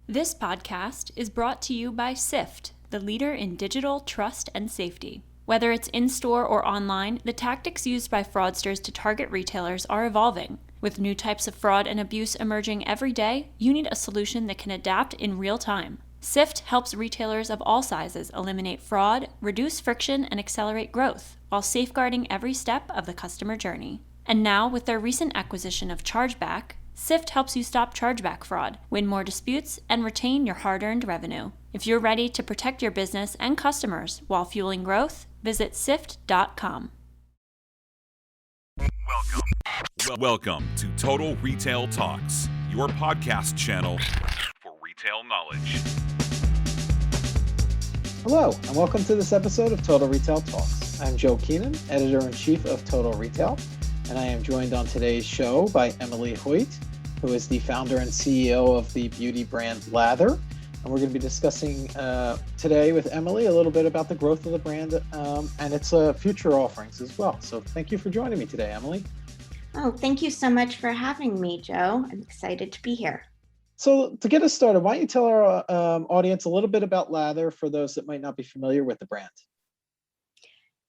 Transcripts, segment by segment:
This podcast is brought to you by SIFT, the leader in digital trust and safety. Whether it's in-store or online, the tactics used by fraudsters to target retailers are evolving. With new types of fraud and abuse emerging every day, you need a solution that can adapt in real time. SIFT helps retailers of all sizes eliminate fraud, reduce friction, and accelerate growth, while safeguarding every step of the customer journey. And now, with their recent acquisition of Chargeback, SIFT helps you stop chargeback fraud, win more disputes, and retain your hard-earned revenue. If you're ready to protect your business and customers while fueling growth, visit sift.com. Welcome to Total Retail Talks, your podcast channel for retail knowledge. Hello, and welcome to this episode of Total Retail Talks. I'm Joe Keenan, Editor-in-Chief of Total Retail, and I am joined on today's show by Emilie Hoyt, who is the founder and CEO of the beauty brand LATHER. And we're going to be discussing today with Emilie a little bit about the growth of the brand and its future offerings as well. So thank you for joining me today, Emilie. Oh, thank you so much for having me, Joe. I'm excited to be here. So to get us started, why don't you tell our audience a little bit about LATHER for those that might not be familiar with the brand?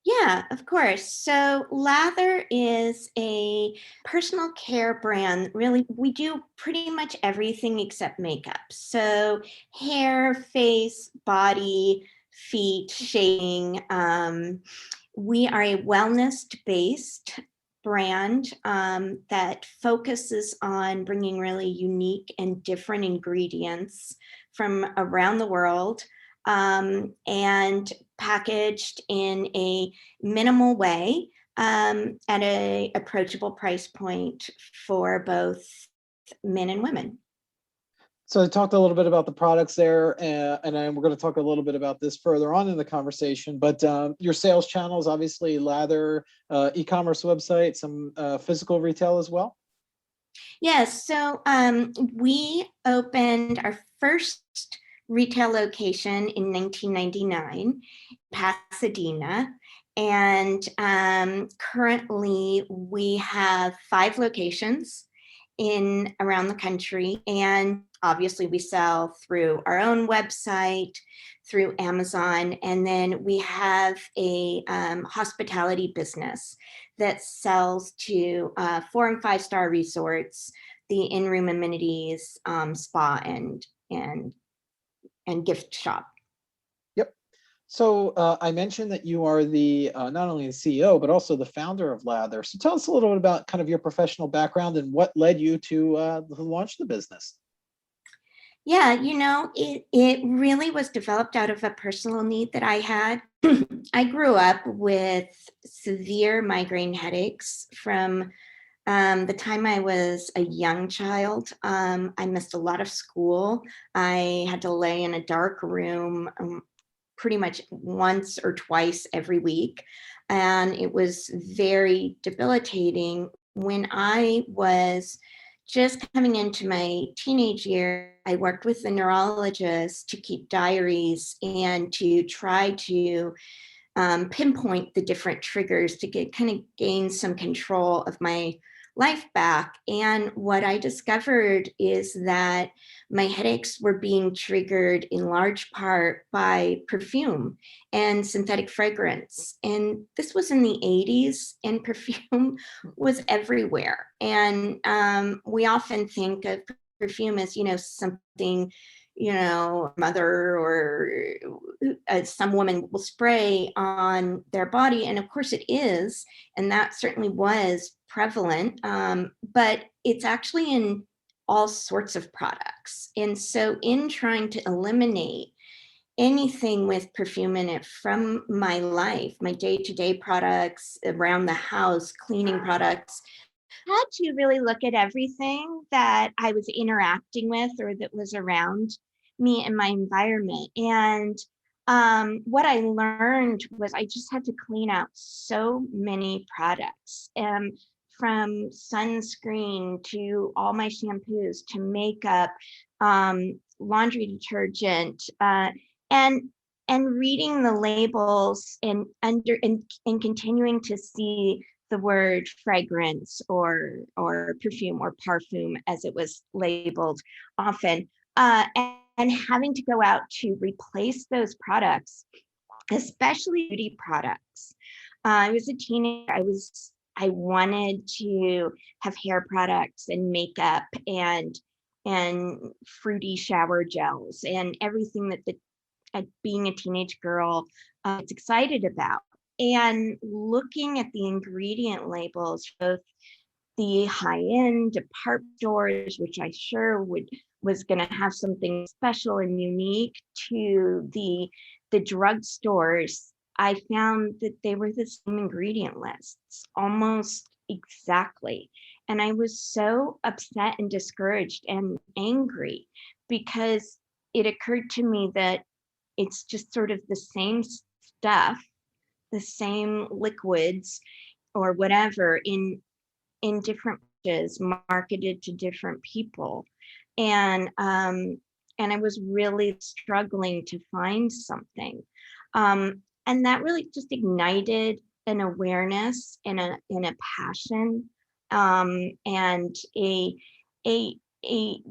Yeah, of course. So LATHER is a personal care brand. Really, we do pretty much everything except makeup. So hair, face, body, feet, shaving. We are a wellness-based brand that focuses on bringing really unique and different ingredients from around the world and packaged in a minimal way at an approachable price point for both men and women. So I talked a little bit about the products there, and we're going to talk a little bit about this further on in the conversation, but your sales channels, obviously LATHER, e-commerce website, some physical retail as well? Yes, so we opened our first retail location in 1999, Pasadena, and currently we have 5 locations in around the country, and obviously we sell through our own website, through Amazon, and then we have a hospitality business that sells to 4 and 5 star resorts, the in-room amenities, spa and gift shop. Yep. So I mentioned that you are the not only the CEO, but also the founder of LATHER. So tell us a little bit about kind of your professional background and what led you to launch the business. Yeah, it really was developed out of a personal need that I had. I grew up with severe migraine headaches from the time I was a young child. I missed a lot of school. I had to lay in a dark room pretty much once or twice every week. And it was very debilitating. When I was just coming into my teenage year, I worked with a neurologist to keep diaries and to try to pinpoint the different triggers to gain some control of my life back. And what I discovered is that my headaches were being triggered in large part by perfume and synthetic fragrance. And this was in the 80s, and perfume was everywhere. And we often think of perfume as, something, mother or some woman will spray on their body. And of course it is. And that certainly was prevalent. But it's actually in all sorts of products. And so in trying to eliminate anything with perfume in it from my life, my day-to-day products around the house, cleaning products, had to really look at everything that I was interacting with or that was around me and my environment. And what I learned was I just had to clean out so many products, from sunscreen to all my shampoos to makeup, laundry detergent, and reading the labels and continuing to see the word fragrance or perfume or parfum as it was labeled often. and having to go out to replace those products, especially beauty products. I was a teenager. I wanted to have hair products and makeup and fruity shower gels and everything that being a teenage girl is excited about. And looking at the ingredient labels, both the high-end department stores, which I sure was going to have something special and unique, to the drugstores, I found that they were the same ingredient lists almost exactly. And I was so upset and discouraged and angry because it occurred to me that it's just sort of the same stuff, the same liquids or whatever in different pages marketed to different people. And I was really struggling to find something. And that really just ignited an awareness and a passion, and a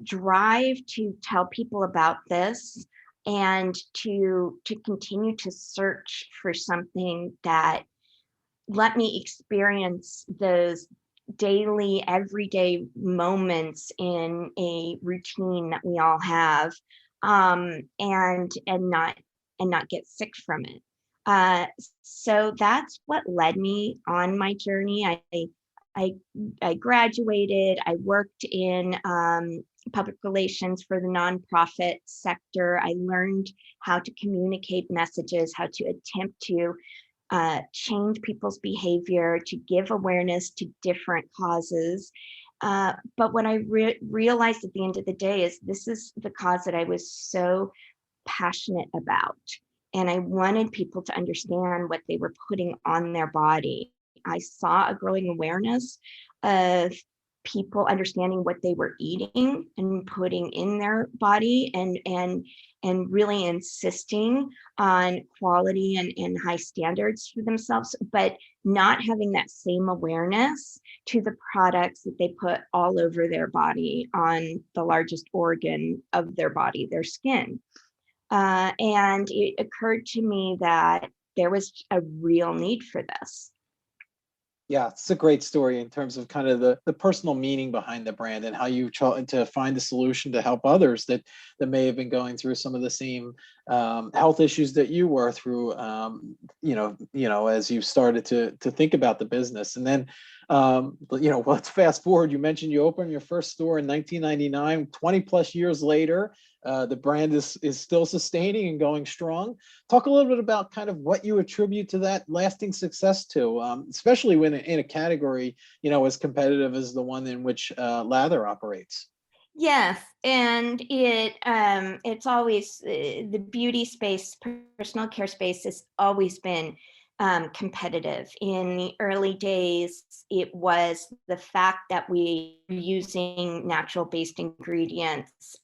drive to tell people about this and to continue to search for something that let me experience those daily, everyday moments in a routine that we all have, and not get sick from it. So that's what led me on my journey. I graduated. I worked in public relations for the nonprofit sector. I learned how to communicate messages, how to attempt to change people's behavior, to give awareness to different causes. But what I realized at the end of the day is this is the cause that I was so passionate about. And I wanted people to understand what they were putting on their body. I saw a growing awareness of people understanding what they were eating and putting in their body, and really insisting on quality and high standards for themselves, but not having that same awareness to the products that they put all over their body on the largest organ of their body, their skin. And it occurred to me that there was a real need for this. Yeah, it's a great story in terms of kind of the personal meaning behind the brand and how you try to find a solution to help others that may have been going through some of the same health issues that you were through, as you started to think about the business. And then, let's fast forward. You mentioned you opened your first store in 1999, 20 plus years later. The brand is still sustaining and going strong. Talk a little bit about kind of what you attribute to that lasting success to, especially when in a category, as competitive as the one in which Lather operates. Yes, and it's always the beauty space, personal care space has always been competitive. In the early days, it was the fact that we were using natural-based ingredients.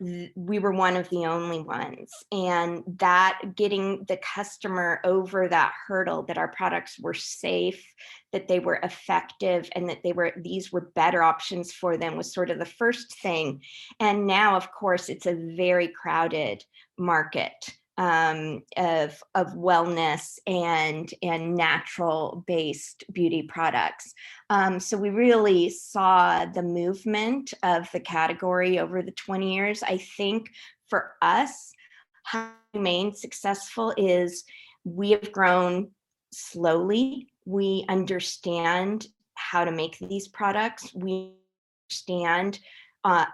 We were one of the only ones, and that getting the customer over that hurdle that our products were safe, that they were effective, and that these were better options for them was sort of the first thing. And now, of course, it's a very crowded market of wellness and natural based beauty products. So we really saw the movement of the category over the 20 years. I think for us, how we remain successful is we have grown slowly. We understand how to make these products. We understand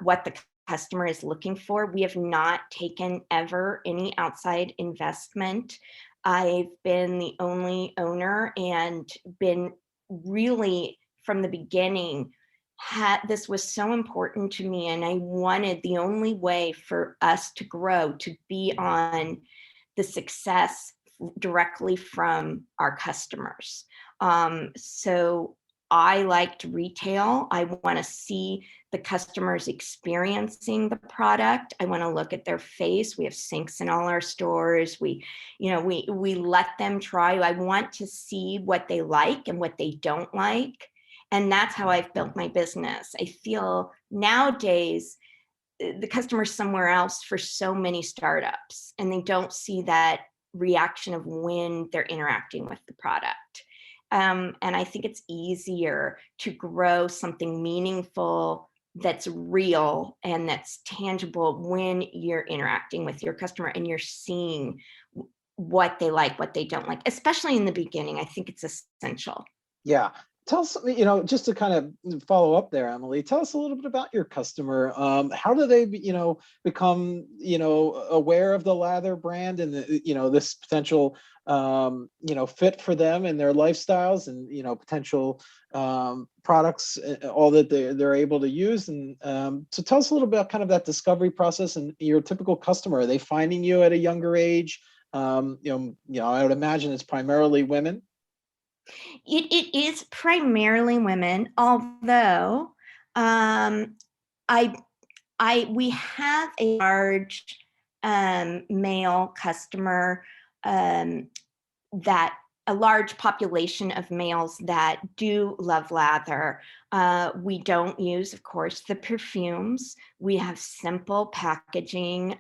what the customer is looking for. We have not taken ever any outside investment. I've been the only owner and been really from the beginning this was so important to me, and I wanted the only way for us to grow to be on the success directly from our customers. So I liked retail. I want to see the customers experiencing the product. I want to look at their face. We have sinks in all our stores. We let them try. I want to see what they like and what they don't like. And that's how I've built my business. I feel nowadays the customer somewhere else for so many startups, and they don't see that reaction of when they're interacting with the product. And I think it's easier to grow something meaningful that's real and that's tangible when you're interacting with your customer and you're seeing what they like, what they don't like, especially in the beginning. I think it's essential. Yeah. Tell us, just to kind of follow up there, Emilie, tell us a little bit about your customer. How do they, become, aware of the Lather brand and, this potential, fit for them and their lifestyles and, potential products, all that they're able to use. And so tell us a little bit about kind of that discovery process and your typical customer. Are they finding you at a younger age? I would imagine it's primarily women. It is primarily women, although we have a large male customer, that a large population of males that do love lather. We don't use, of course, the perfumes. We have simple packaging.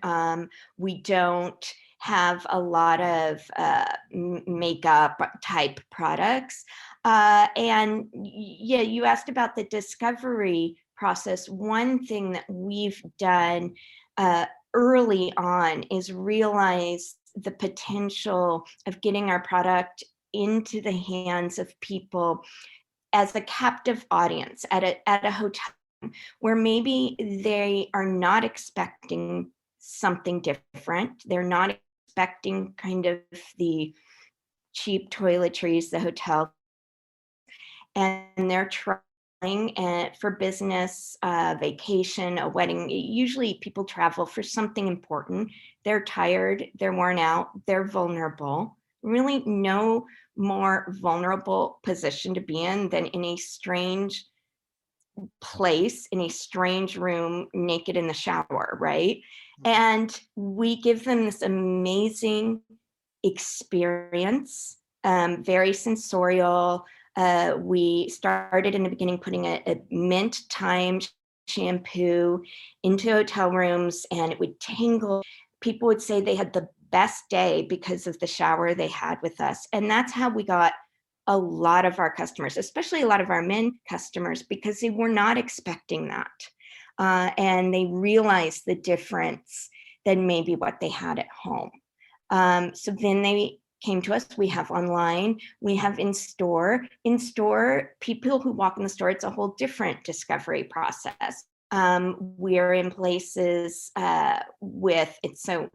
We don't have a lot of makeup type products. And yeah, you asked about the discovery process. One thing that we've done early on is realize the potential of getting our product into the hands of people as a captive audience at a hotel where maybe they are not expecting something different. They're not expecting kind of the cheap toiletries the hotel, and they're trying for business, vacation, a wedding. Usually people travel for something important. They're tired, they're worn out, they're vulnerable. Really no more vulnerable position to be in than in a strange place, in a strange room, naked in the shower, right? And we give them this amazing experience, very sensorial. We started in the beginning putting a mint thyme shampoo into hotel rooms, and it would tingle. People would say they had the best day because of the shower they had with us. And that's how we got a lot of our customers, especially a lot of our men customers, because they were not expecting that. And they realized the difference than maybe what they had at home. So then they came to us. We have online, we have in store. In store, people who walk in the store, it's a whole different discovery process. We're in places with it's so,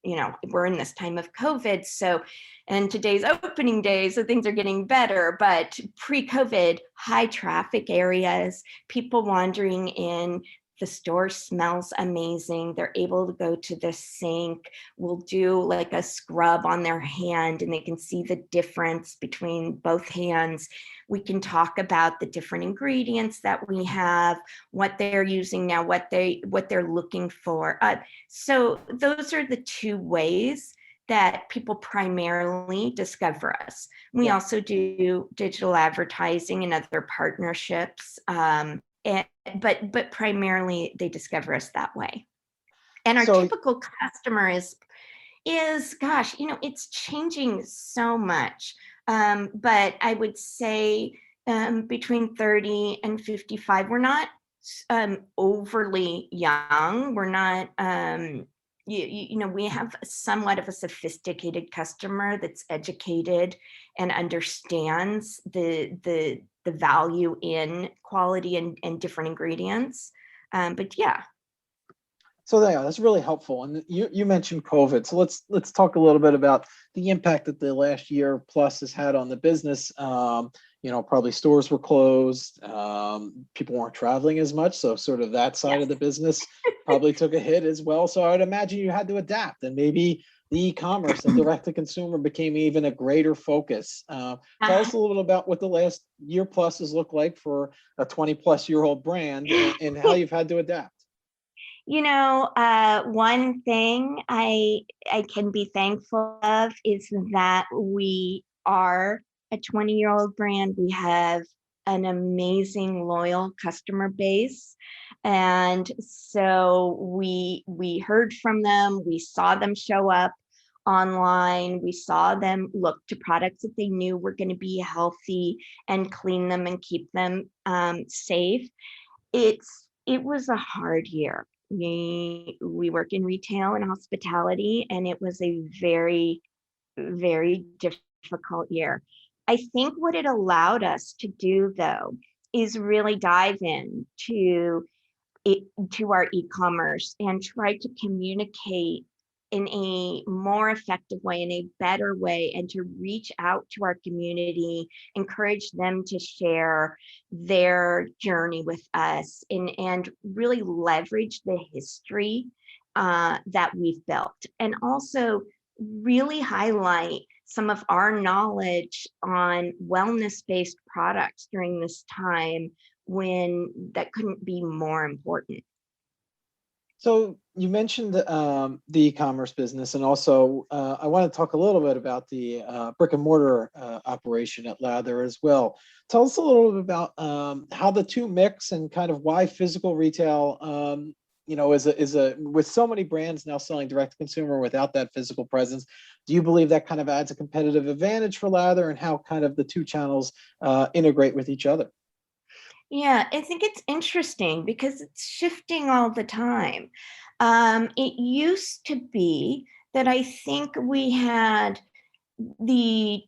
we're in this time of COVID. So, and today's opening day, so things are getting better. But pre-COVID, high traffic areas, people wandering in. The store smells amazing. They're able to go to the sink. We'll do like a scrub on their hand and they can see the difference between both hands. We can talk about the different ingredients that we have, what they're using now, what they're looking for. So those are the two ways that people primarily discover us. We also do digital advertising and other partnerships. But primarily they discover us that way. And our typical customer is gosh, it's changing so much. But I would say between 30 and 55, we're not overly young. We're not, we have somewhat of a sophisticated customer that's educated and understands the value in quality and different ingredients. But yeah. So yeah, that's really helpful. And you mentioned COVID. So let's talk a little bit about the impact that the last year plus has had on the business. Probably stores were closed. People weren't traveling as much. So sort of that side of the business probably took a hit as well. So I would imagine you had to adapt, and maybe the e-commerce and direct to consumer became even a greater focus. Tell us a little bit about what the last year plus has looked like for a 20-plus-year-old brand and how you've had to adapt. One thing I can be thankful of is that we are a 20-year-old brand. We have an amazing loyal customer base. And so we heard from them, we saw them show up online, we saw them look to products that they knew were going to be healthy and clean them and keep them safe. It was a hard year. We work in retail and hospitality, and it was a very, very difficult year. I think what it allowed us to do, though, is really dive in to our e-commerce and try to communicate in a more effective way, in a better way, and to reach out to our community, encourage them to share their journey with us, and really leverage the history that we've built, and also really highlight some of our knowledge on wellness-based products during this time when that couldn't be more important. So you mentioned the e-commerce business, and also I want to talk a little bit about the brick and mortar operation at Lather as well. Tell us a little bit about how the two mix and kind of why physical retail, is a with so many brands now selling direct to consumer without that physical presence. Do you believe that kind of adds a competitive advantage for Lather, and how kind of the two channels integrate with each other? Yeah, I think it's interesting because it's shifting all the time. It used to be that I think we had the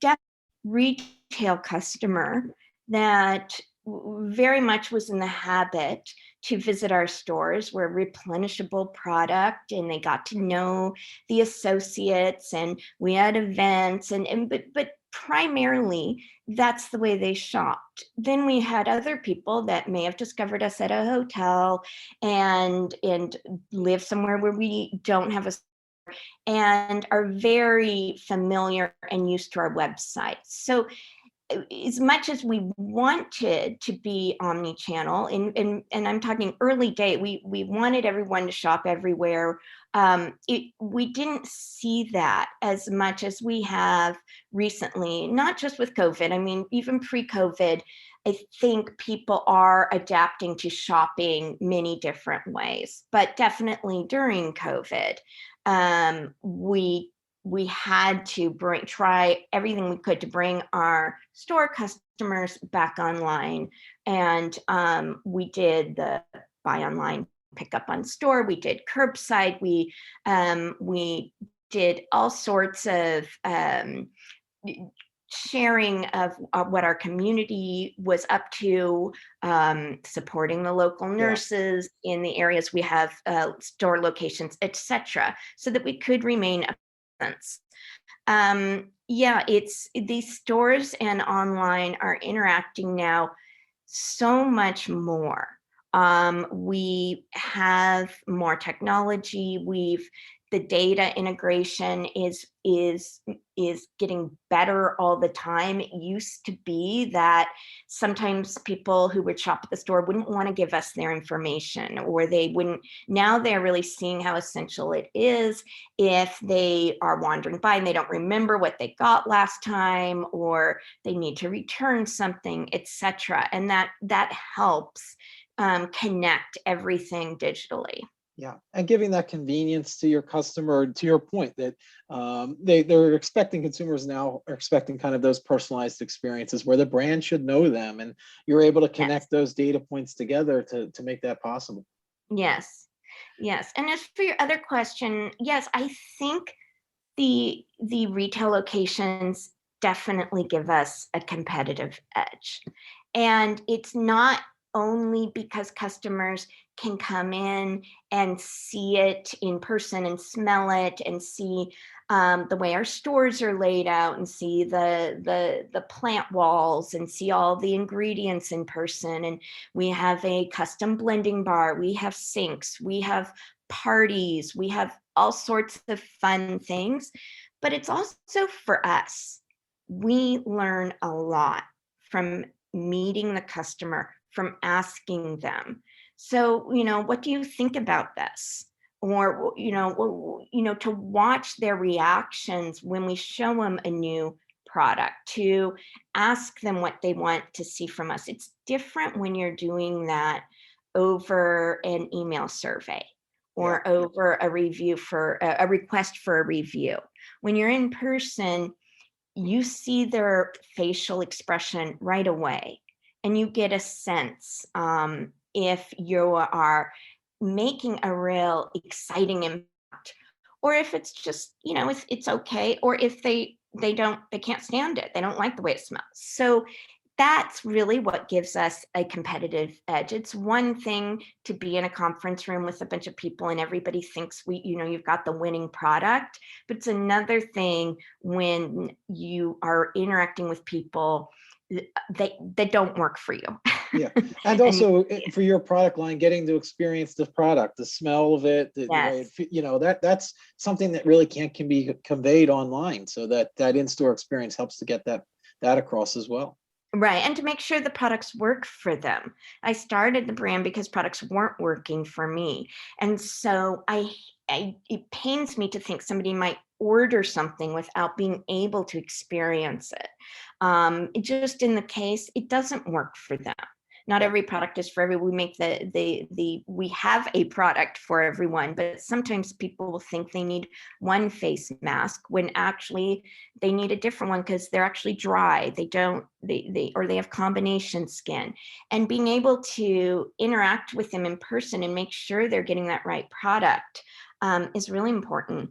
depth retail customer that very much was in the habit to visit our stores. We're a replenishable product, and they got to know the associates, and we had events, but primarily that's the way they shopped. Then we had other people that may have discovered us at a hotel and live somewhere where we don't have a, and are very familiar and used to our website. So as much as we wanted to be omni-channel, and I'm talking early day, we wanted everyone to shop everywhere. We didn't see that as much as we have recently, not just with COVID. I mean, even pre-COVID, I think people are adapting to shopping many different ways, but definitely during COVID, we had to try everything we could to bring our store customers back online. And we did the buy online, pick up on store. We did curbside. We did all sorts of sharing of what our community was up to, supporting the local nurses in the areas we have store locations, etc., so that we could remain a presence. It's these stores and online are interacting now so much more. We have more technology. The data integration is getting better all the time. It used to be that sometimes people who would shop at the store wouldn't want to give us their information, or they wouldn't. Now they're really seeing how essential it is if they are wandering by and they don't remember what they got last time, or they need to return something, etc. And that helps connect everything digitally. Yeah, and giving that convenience to your customer, to your point that they're expecting, consumers now are expecting kind of those personalized experiences where the brand should know them, and you're able to connect those data points together to make that possible. Yes. And as for your other question, yes, I think the retail locations definitely give us a competitive edge. And it's not only because customers can come in and see it in person and smell it and see the way our stores are laid out and see the plant walls and see all the ingredients in person. And we have a custom blending bar, we have sinks, we have parties, we have all sorts of fun things. But it's also for us. We learn a lot from meeting the customer, from asking them. So, what do you think about this? Or, to watch their reactions when we show them a new product, to ask them what they want to see from us. It's different when you're doing that over an email survey or over a review for a request for a review. When you're in person, you see their facial expression right away, and you get a sense if you are making a real exciting impact, or if it's just, it's okay, or if they can't stand it, they don't like the way it smells. So that's really what gives us a competitive edge. It's one thing to be in a conference room with a bunch of people and everybody thinks you've got the winning product, but it's another thing when you are interacting with people that don't work for you. Yeah. And also for your product line, getting to experience the product, the smell of it, the way it, that's something that really can be conveyed online. So that in-store experience helps to get that across as well. Right. And to make sure the products work for them. I started the brand because products weren't working for me. And so it pains me to think somebody might order something without being able to experience it. It just in the case, it doesn't work for them. Not every product is for everyone. We make we have a product for everyone, but sometimes people will think they need one face mask when actually they need a different one because they're actually dry. Or they have combination skin, and being able to interact with them in person and make sure they're getting that right product is really important.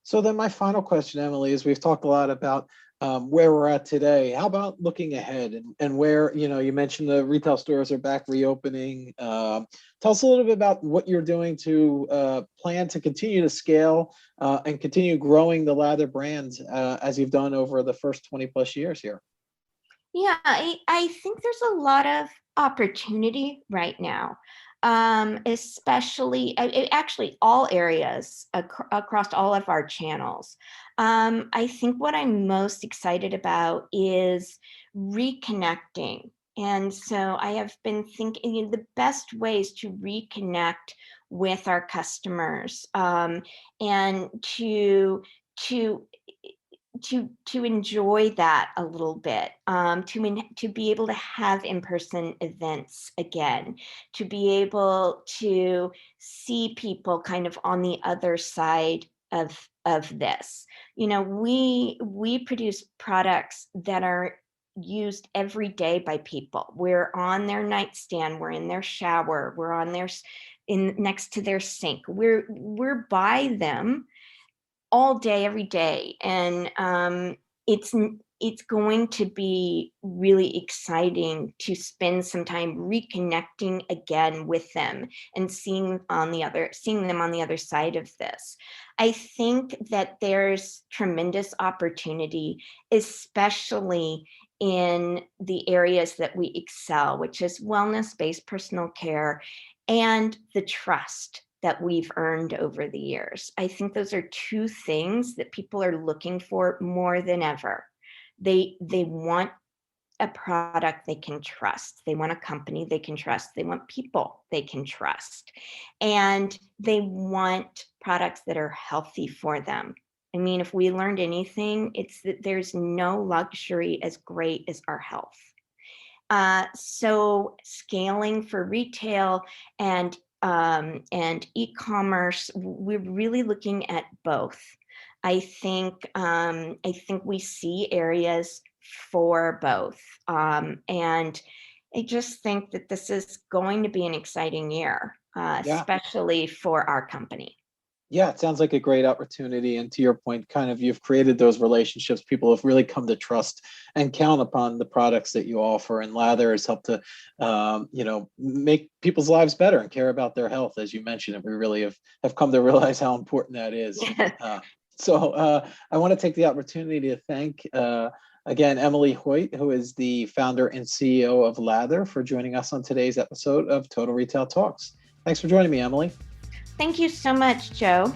So then my final question, Emilie, is we've talked a lot about where we're at today. How about looking ahead and where, you mentioned the retail stores are back reopening. Tell us a little bit about what you're doing to plan to continue to scale and continue growing the Lather brand as you've done over the first 20 plus years here. Yeah, I think there's a lot of opportunity right now. Especially actually all areas across all of our channels. I think what I'm most excited about is reconnecting. And so I have been thinking the best ways to reconnect with our customers and to enjoy that a little bit, to be able to have in-person events again, to be able to see people kind of on the other side of this. We produce products that are used every day by people. We're on their nightstand, we're in their shower, we're on next to their sink. We're by them all day, every day. And it's going to be really exciting to spend some time reconnecting again with them and seeing them on the other side of this. I think that there's tremendous opportunity, especially in the areas that we excel, which is wellness-based personal care and the trust that we've earned over the years. I think those are two things that people are looking for more than ever. They want a product they can trust. They want a company they can trust. They want people they can trust. And they want products that are healthy for them. I mean, if we learned anything, it's that there's no luxury as great as our health. So scaling for retail and e-commerce, we're really looking at both. I think we see areas for both, and I just think that this is going to be an exciting year, especially for our company. Yeah, it sounds like a great opportunity. And to your point, kind of you've created those relationships. People have really come to trust and count upon the products that you offer. And Lather has helped to, make people's lives better and care about their health. As you mentioned, and we really have come to realize how important that is. So I want to take the opportunity to thank, again, Emilie Hoyt, who is the founder and CEO of Lather, for joining us on today's episode of Total Retail Talks. Thanks for joining me, Emilie. Thank you so much, Joe.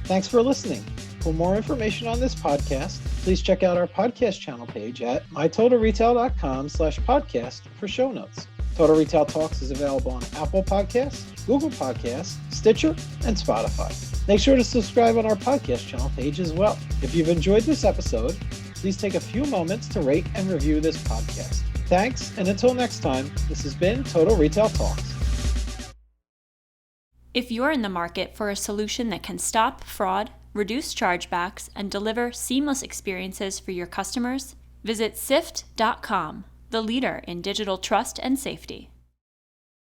Thanks for listening. For more information on this podcast, please check out our podcast channel page at mytotalretail.com/podcast for show notes. Total Retail Talks is available on Apple Podcasts, Google Podcasts, Stitcher, and Spotify. Make sure to subscribe on our podcast channel page as well. If you've enjoyed this episode, please take a few moments to rate and review this podcast. Thanks, and until next time, this has been Total Retail Talks. If you're in the market for a solution that can stop fraud, reduce chargebacks, and deliver seamless experiences for your customers, visit sift.com, the leader in digital trust and safety.